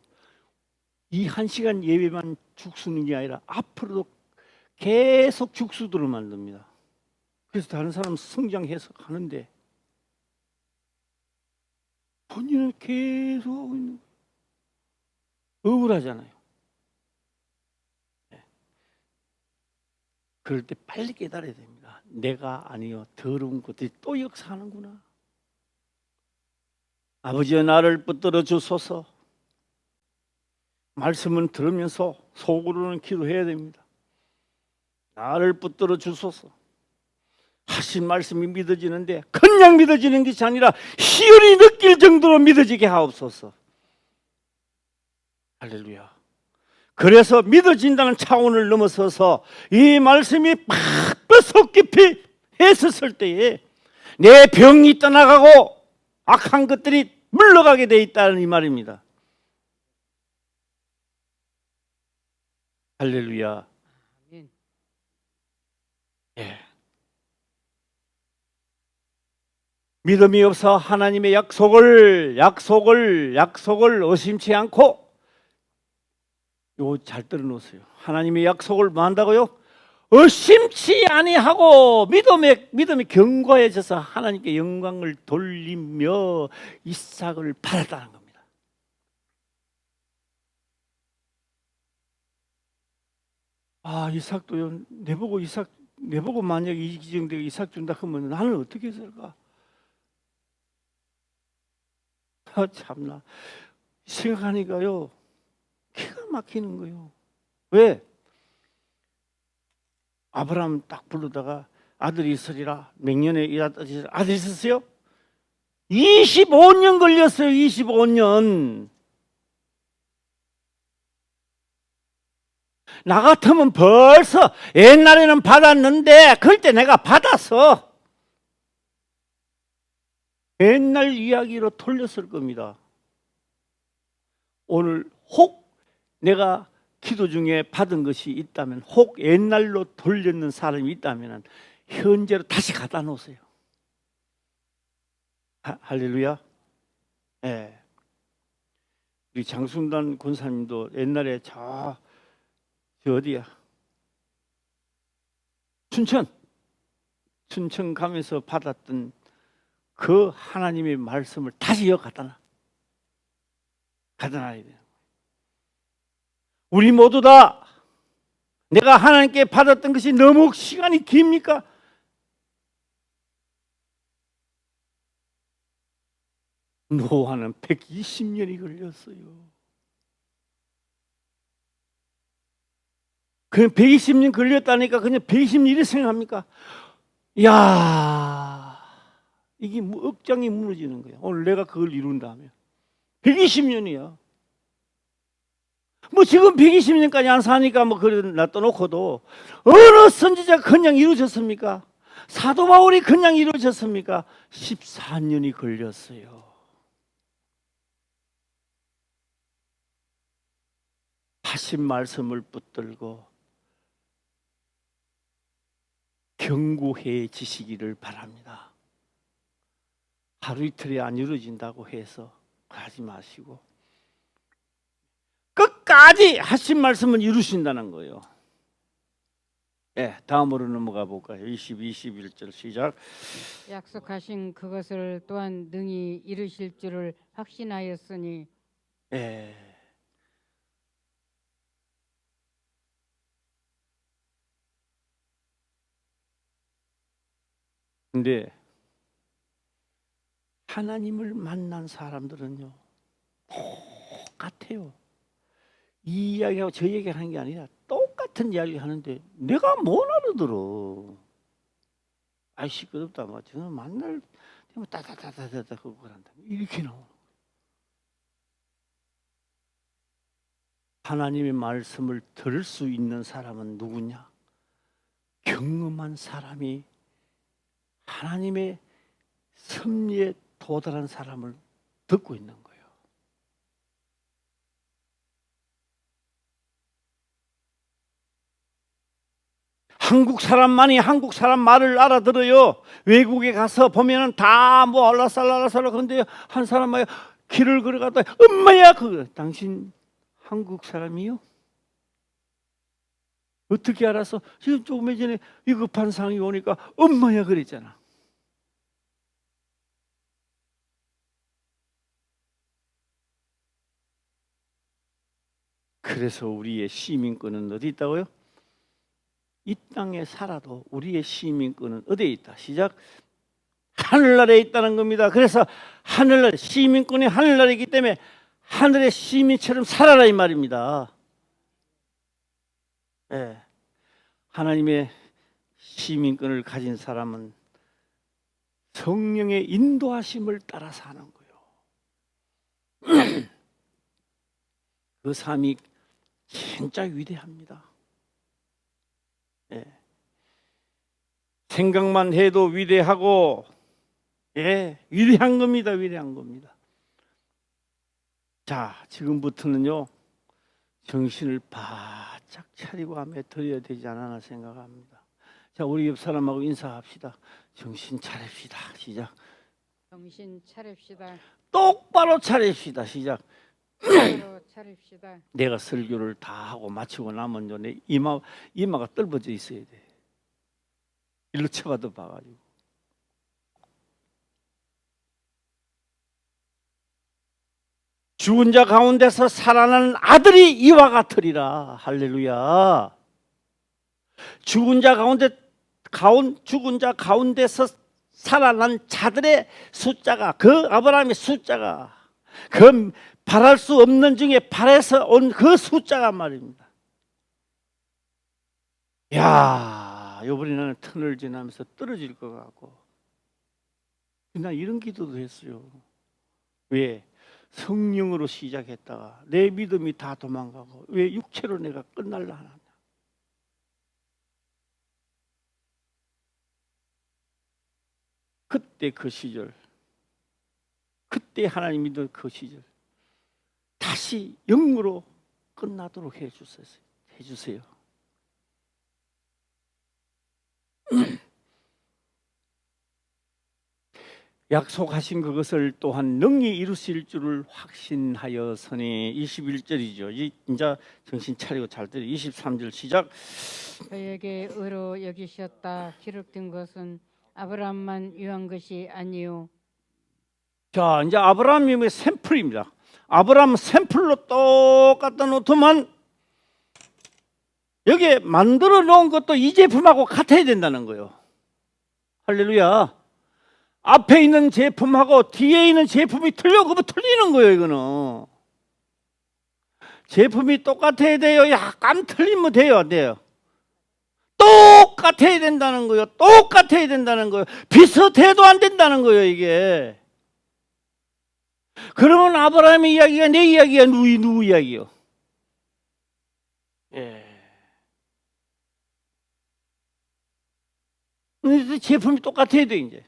이 1시간 예배만 죽수는 게 아니라 앞으로도 계속 죽수들을 만듭니다. 그래서 다른 사람 성장해서 가는데 본인은 계속 하고 있는 거예요. 억울하잖아요. 네. 그럴 때 빨리 깨달아야 됩니다. 내가 아니요 더러운 것들이 또 역사하는구나. 아버지여 나를 붙들어 주소서. 말씀은 들으면서 속으로는 기도해야 됩니다. 나를 붙들어 주소서. 하신 말씀이 믿어지는데 그냥 믿어지는 것이 아니라 희열이 느낄 정도로 믿어지게 하옵소서. 할렐루야. 그래서 믿어진다는 차원을 넘어서서 이 말씀이 팍 뼛속 깊이 했었을 때에 내 병이 떠나가고 악한 것들이 물러가게 돼 있다는 이 말입니다. 할렐루야. 아멘. 예. 믿음이 없어 하나님의 약속을 의심치 않고, 요 잘 들어놓으세요. 하나님의 약속을 뭐 한다고요? 의심치 아니하고 믿음이 견고해져서 하나님께 영광을 돌리며 이삭을 받았다는 겁니다. 아, 이삭도요. 내보고 만약 이 기정되고 이삭 준다 하면 나는 어떻게 했을까? 아, 참나. 생각하니까요. 기가 막히는 거예요. 왜? 아브라함 딱 부르다가 아들이 있으리라. 맹년에 일하더니 아들이 있었어요? 25년 걸렸어요. 25년. 나 같으면 벌써 옛날에는 받았는데 그럴 때 내가 받았어. 옛날 이야기로 돌렸을 겁니다. 오늘 혹 내가 기도 중에 받은 것이 있다면, 혹 옛날로 돌렸는 사람이 있다면 현재로 다시 갖다 놓으세요. 할렐루야. 예. 우리 장순단 권사님도 옛날에 저 어디야? 춘천 가면서 받았던 그 하나님의 말씀을 다시 여기 갖다 놔야 돼요. 우리 모두 다 내가 하나님께 받았던 것이 너무 시간이 깁니까? 노아는 120년이 걸렸어요. 그냥 120년 걸렸다니까 그냥 120년이 생각합니까? 이야, 이게 억장이 무너지는 거야. 오늘 내가 그걸 이룬다면 120년이야. 뭐 지금 120년까지 안 사니까 뭐 그래 놔둬놓고도 어느 선지자가 그냥 이루어졌습니까? 사도 바울이 그냥 이루어졌습니까? 14년이 걸렸어요. 하신 말씀을 붙들고 견고해지시기를 바랍니다. 하루 이틀에 안 이루어진다고 해서 하지 마시고 끝까지 하신 말씀은 이루신다는 거예요. 네, 다음으로 넘어가 볼까요? 21절 시작. 약속하신 그것을 또한 능히 이루실 줄을 확신하였으니. 네. 근데 하나님을 만난 사람들은요 똑같아요. 이 이야기하고 저 얘기하는 게 아니라 똑같은 이야기 하는데 내가 못 알아들어. 아이 시끄럽다. 뭐 저는 만날 때면 따다다다다다 그거 한다. 이렇게 나오는 거예요. 하나님의 말씀을 들을 수 있는 사람은 누구냐? 경험한 사람이 하나님의 섭리에 도달한 사람을 듣고 있는 거예요. 한국 사람만이 한국 사람 말을 알아들어요. 외국에 가서 보면은 다 뭐 알라살라라살라 그런데 한 사람이 길을 걸어가다 엄마야 그 당신 한국 사람이요? 어떻게 알았어? 지금 조금 전에 위급한 상황이 오니까 엄마야 그랬잖아. 그래서 우리의 시민권은 어디 있다고요? 이 땅에 살아도 우리의 시민권은 어디에 있다? 시작. 하늘나라에 있다는 겁니다. 그래서 하늘나라, 시민권이 하늘나라이기 때문에 하늘의 시민처럼 살아라 이 말입니다. 예. 하나님의 시민권을 가진 사람은 성령의 인도하심을 따라 사는 거예요. 그 삶이 진짜 위대합니다. 예. 생각만 해도 위대하고, 예, 위대한 겁니다. 위대한 겁니다. 자, 지금부터는요, 정신을 바짝 차리고 하며 드려야 되지 않나 생각합니다. 자, 우리 옆 사람하고 인사합시다. 정신 차립시다. 시작. 정신 차립시다. 똑바로 차립시다. 시작. 똑바로 차립시다. 내가 설교를 다 하고 마치고 나면 내 이마가 떨어져 있어야 돼. 일로 쳐봐도 봐가지고. 죽은 자 가운데서 살아나는 아들이 이와 같으리라. 할렐루야. 죽은 자 가운데서 살아난 자들의 숫자가, 그 아브라함의 숫자가, 그 바랄 수 없는 중에 바라서 온 그 숫자가 말입니다. 야, 요번에 나는 터널 지나면서 떨어질 것 같고, 나 이런 기도도 했어요. 왜? 성령으로 시작했다가 내 믿음이 다 도망가고 왜 육체로 내가 끝날라 하나. 그때 그 시절, 그때 하나님 믿은 그 시절 다시 영으로 끝나도록 해주세요. 약속하신 그것을 또한 능히 이루실 줄을 확신하여서니 21절이죠. 이제 정신 차리고 잘 들으 23절 시작. 저에게 의로 여기셨다 기록된 것은 아브라함만 위한 것이 아니요. 자, 이제 아브라함이 샘플입니다. 아브라함 샘플로 똑같다 놓더만 여기에 만들어 놓은 것도 이 제품하고 같아야 된다는 거예요. 할렐루야. 앞에 있는 제품하고 뒤에 있는 제품이 틀려. 그러면 틀리는 거예요. 이거는 제품이 똑같아야 돼요. 약간 틀리면 돼요. 안 돼요. 똑같아야 된다는 거예요. 똑같아야 된다는 거예요. 비슷해도 안 된다는 거예요. 이게. 그러면 아브라함의 이야기가 내 이야기야? 누구 이야기요? 예. 제품이 똑같아야 돼. 이제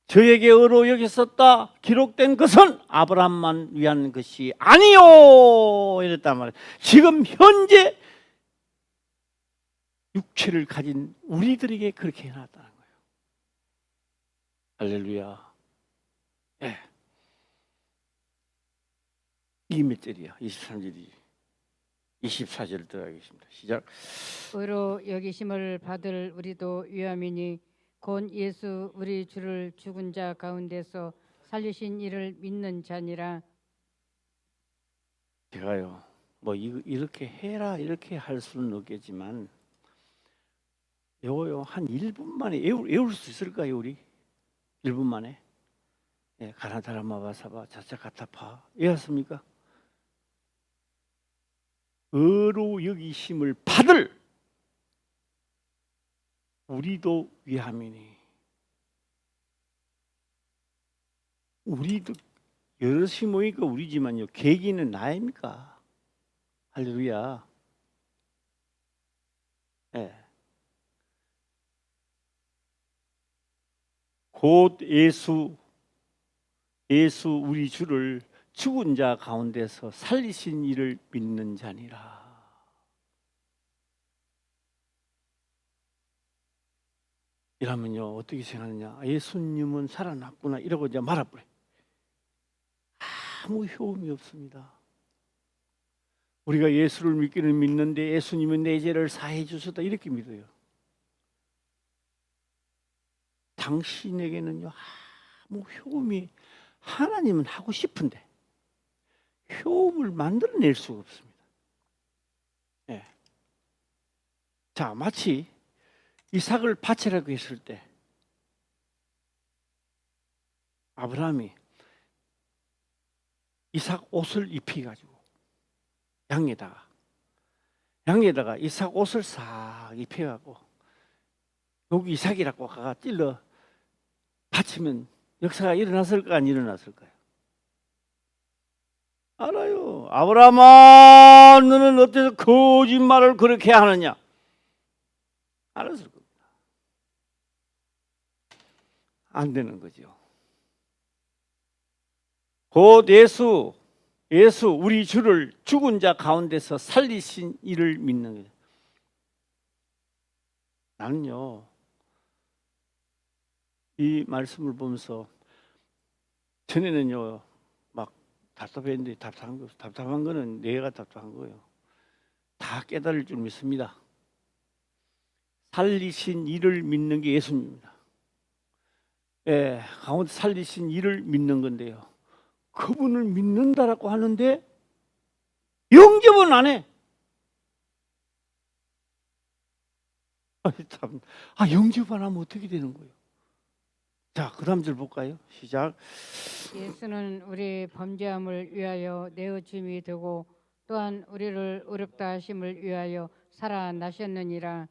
저에게 의로 여겼었다 기록된 것은 아브라함만 위한 것이 아니요 이랬단 말이에요. 지금 현재 육체를 가진 우리들에게 그렇게 해놨다는 거예요. 할렐루야. 예. 이게 몇 절이야? 23절이지. 24절 들어가겠습니다. 시작. 의로 여기심을 받을 우리도 위함이니 곧 예수 우리 주를 죽은 자 가운데서 살리신 이를 믿는 자니라. 제가요 뭐 이렇게 해라 이렇게 할 수는 없겠지만 요거요 한 1분 만에 외울 수 있을까요? 우리 1분 만에. 예, 가나다라마바사바 자차가타파 외웠습니까? 의로 여기심을 받을 우리도 위함이니. 우리도 여럿이 모이니까 우리지만요 계기는 나입니까? 할렐루야. 예. 곧 예수 우리 주를 죽은 자 가운데서 살리신 이를 믿는 자니라. 이러면요 어떻게 생각하느냐? 예수님은 살아났구나 이러고 이제 말아버려. 아무 효험이 없습니다. 우리가 예수를 믿기는 믿는데 예수님은 내 죄를 사해 주셨다 이렇게 믿어요. 당신에게는요 아무 효험이 하나님은 하고 싶은데 효험을 만들어낼 수가 없습니다. 예. 자, 마치 이삭을 바치라고 했을 때 아브라함이 이삭 옷을 입혀가지고 양에다가 이삭 옷을 싹 입혀가고 여기 이삭이라고 가가 찔러 바치면 역사가 일어났을까 안 일어났을까요? 알아요. 아브라함아, 너는 어째서 거짓말을 그렇게 하느냐? 알았을 겁니다. 안 되는 거죠. 곧 예수 우리 주를 죽은 자 가운데서 살리신 이를 믿는 거예요. 나는요, 이 말씀을 보면서 전에는요 막 답답했는데 답답한 거는 내가 답답한 거예요. 다 깨달을 줄 믿습니다. 살리신 이를 믿는 게 예수님입니다. 예, 가운데 살리신 이를 믿는 건데요. 그분을 믿는다라고 하는데 영접은 안 해. 참, 영접 안 하면 어떻게 되는 거예요? 자, 그 다음 절 볼까요? 시작. 예수는 우리 범죄함을 위하여 내어짐이 되고 또한 우리를 의롭다 하심을 위하여 살아나셨느니라.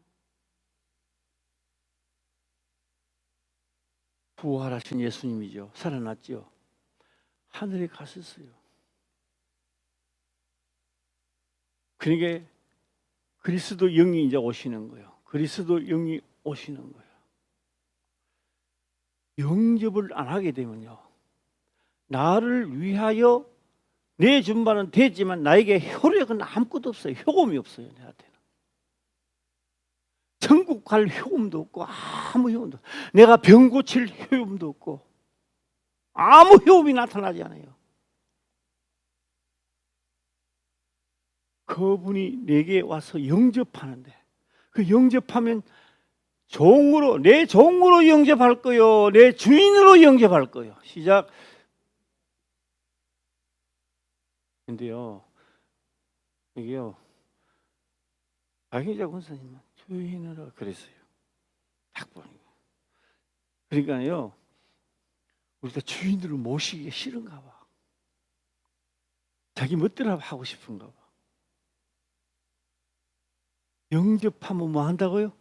부활하신 예수님이죠. 살아났죠. 하늘에 가셨어요. 그러니까 그리스도 영이 이제 오시는 거예요. 그리스도 영이 오시는 거예요. 영접을 안 하게 되면요, 나를 위하여 내준 바는 됐지만 나에게 효력은 아무것도 없어요. 효험이 없어요. 내한테는 천국 갈 효험도 없고 아무 효험도 없고, 내가 병 고칠 효험도 없고 아무 효험이 나타나지 않아요. 그분이 내게 와서 영접하는데, 그 영접하면 종으로, 내 종으로 영접할 거요, 내 주인으로 영접할 거요. 시작. 근데요, 이게요, 박희자 권사님은 주인으로 그랬어요. 딱 보니까. 그러니까요, 우리가 주인으로 모시기 싫은가 봐. 자기 멋대로 하고 싶은가 봐. 영접하면 뭐 한다고요?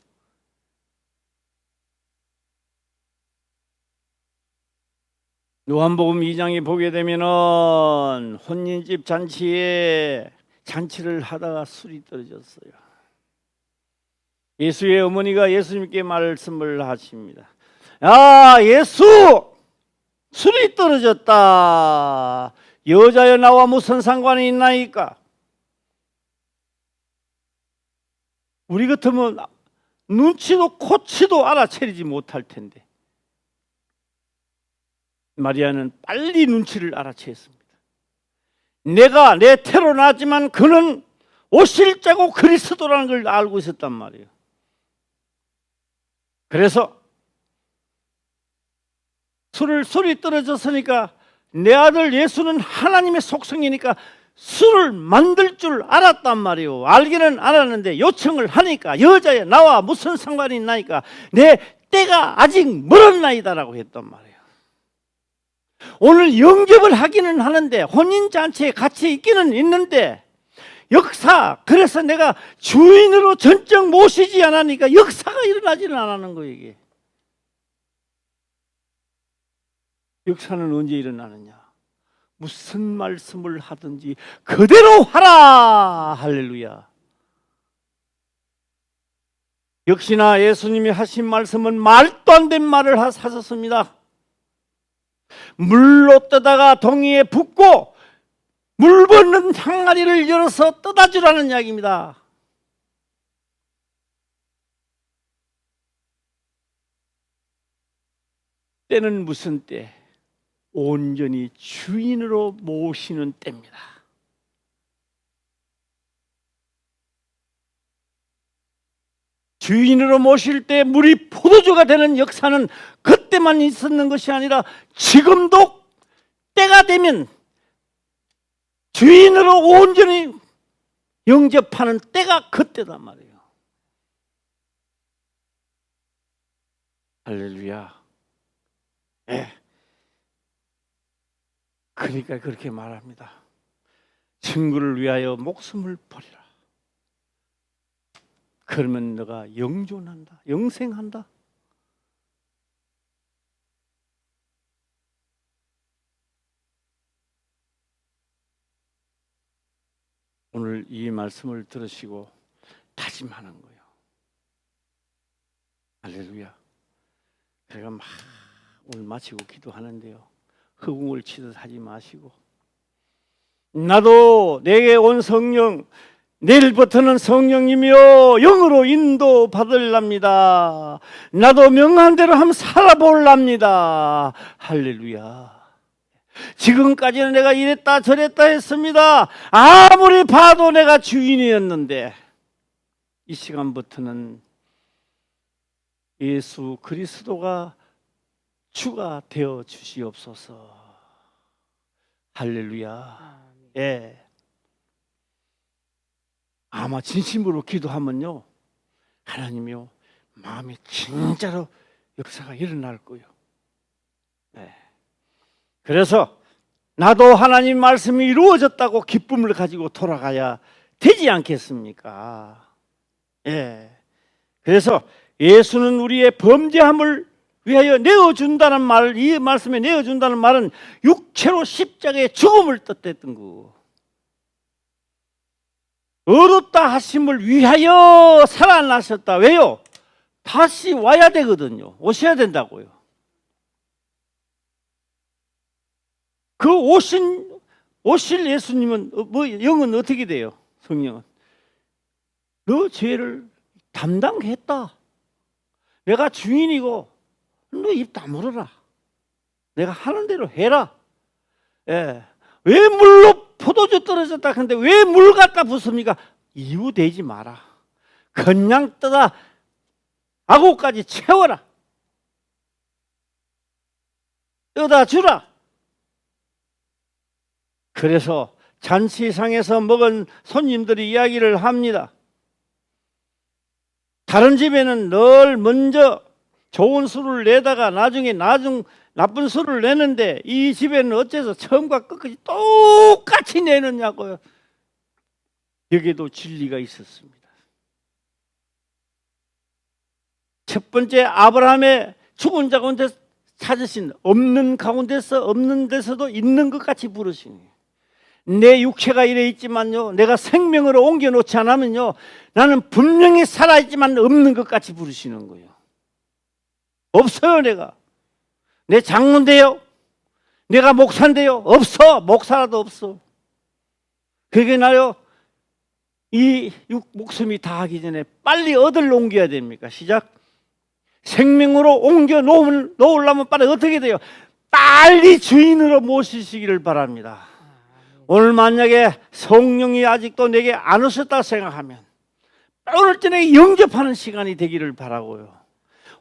요한복음 2장에 보게 되면은 혼인집 잔치를 하다가 술이 떨어졌어요. 예수의 어머니가 예수님께 말씀을 하십니다. 야, 예수! 술이 떨어졌다. 여자여 나와 무슨 상관이 있나이까? 우리 같으면 눈치도 코치도 알아채리지 못할 텐데 마리아는 빨리 눈치를 알아챘습니다. 내가 내 태로 나지만 그는 오실 자고 그리스도라는 걸 알고 있었단 말이에요. 그래서 술이 떨어졌으니까 내 아들 예수는 하나님의 속성이니까 술을 만들 줄 알았단 말이에요. 알기는 알았는데 요청을 하니까 여자야 나와 무슨 상관이 있나이까? 내 때가 아직 멀었나이다라고 했단 말이에요. 오늘 영접을 하기는 하는데 혼인잔치에 같이 있기는 있는데 그래서 내가 주인으로 전적 모시지 않으니까 역사가 일어나지는 않는 거예요. 이게 역사는 언제 일어나느냐? 무슨 말씀을 하든지 그대로 하라. 할렐루야. 역시나 예수님이 하신 말씀은 말도 안 된 말을 하셨습니다. 물로 떠다가 동이에 붓고 물 붓는 항아리를 열어서 떠다 주라는 이야기입니다. 때는 무슨 때? 온전히 주인으로 모시는 때입니다. 주인으로 모실 때 물이 포도주가 되는 역사는 그때만 있었는 것이 아니라 지금도 때가 되면 주인으로 온전히 영접하는 때가 그때단 말이에요. 할렐루야. 예. 그러니까 그렇게 말합니다. 친구를 위하여 목숨을 버리라. 그러면 너가 영존한다, 영생한다. 오늘 이 말씀을 들으시고 다짐하는 거예요. 할렐루야. 제가 막 오늘 마치고 기도하는데요, 허공을 치듯 하지 마시고, 나도 내게 온 성령, 내일부터는 성령이며 영으로 인도 받을랍니다. 나도 명한 대로 한번 살아볼랍니다. 할렐루야. 지금까지는 내가 이랬다 저랬다 했습니다. 아무리 봐도 내가 주인이었는데 이 시간부터는 예수 그리스도가 주가 되어 주시옵소서. 할렐루야. 예. 아마 진심으로 기도하면요, 하나님이요, 마음이 진짜로 역사가 일어날 거예요. 네. 그래서 나도 하나님 말씀이 이루어졌다고 기쁨을 가지고 돌아가야 되지 않겠습니까? 예. 그래서 예수는 우리의 범죄함을 위하여 내어준다는 말, 이 말씀에 내어준다는 말은 육체로 십자가에 죽음을 뜻했던 거. 얻었다 하심을 위하여 살아나셨다. 왜요? 다시 와야 되거든요. 오셔야 된다고요. 그 오실 예수님은 영은 어떻게 돼요? 성령은 너 죄를 담당했다. 내가 주인이고 너 입 다물어라. 내가 하는 대로 해라. 예. 왜 물로 포도주 떨어졌다 근데 왜 물 갖다 붓습니까? 이유 되지 마라. 그냥 떠다 아구까지 채워라. 떠다 주라. 그래서 잔치상에서 먹은 손님들이 이야기를 합니다. 다른 집에는 늘 먼저 좋은 술을 내다가 나중에 나쁜 술을 내는데 이 집에는 어째서 처음과 끝까지 똑같이 내느냐고요. 여기에도 진리가 있었습니다. 첫 번째, 아브라함의 죽은 자 가운데 찾으신, 없는 가운데서 없는 데서도 있는 것 같이 부르시니, 내 육체가 이래 있지만요, 내가 생명으로 옮겨놓지 않으면요, 나는 분명히 살아있지만 없는 것 같이 부르시는 거예요. 없어요. 내 장로인데요, 내가 목사인데요, 없어. 목사라도 없어. 그게 나요, 이 목숨이 다하기 전에 빨리 어디를 옮겨야 됩니까? 시작. 생명으로 옮겨 놓으려면 빨리 어떻게 돼요? 빨리 주인으로 모시시기를 바랍니다. 오늘 만약에 성령이 아직도 내게 안 오셨다고 생각하면 오늘 저녁에 영접하는 시간이 되기를 바라고요.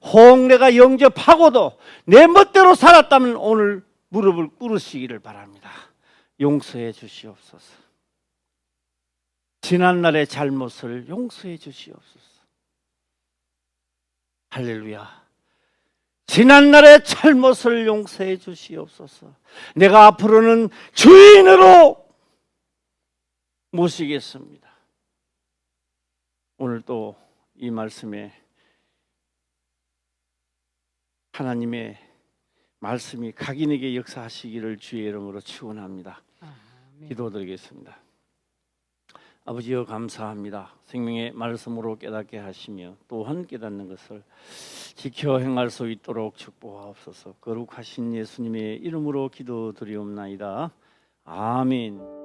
혹 내가 영접하고도 내 멋대로 살았다면 오늘 무릎을 꿇으시기를 바랍니다. 용서해 주시옵소서. 지난날의 잘못을 용서해 주시옵소서. 할렐루야. 지난날의 잘못을 용서해 주시옵소서. 내가 앞으로는 주인으로 모시겠습니다. 오늘 또 이 말씀에 하나님의 말씀이 각인에게 역사하시기를 주의 이름으로 축원합니다. 기도드리겠습니다. 아버지여, 감사합니다. 생명의 말씀으로 깨닫게 하시며 또한 깨닫는 것을 지켜 행할 수 있도록 축복하옵소서. 거룩하신 예수님의 이름으로 기도드리옵나이다. 아멘.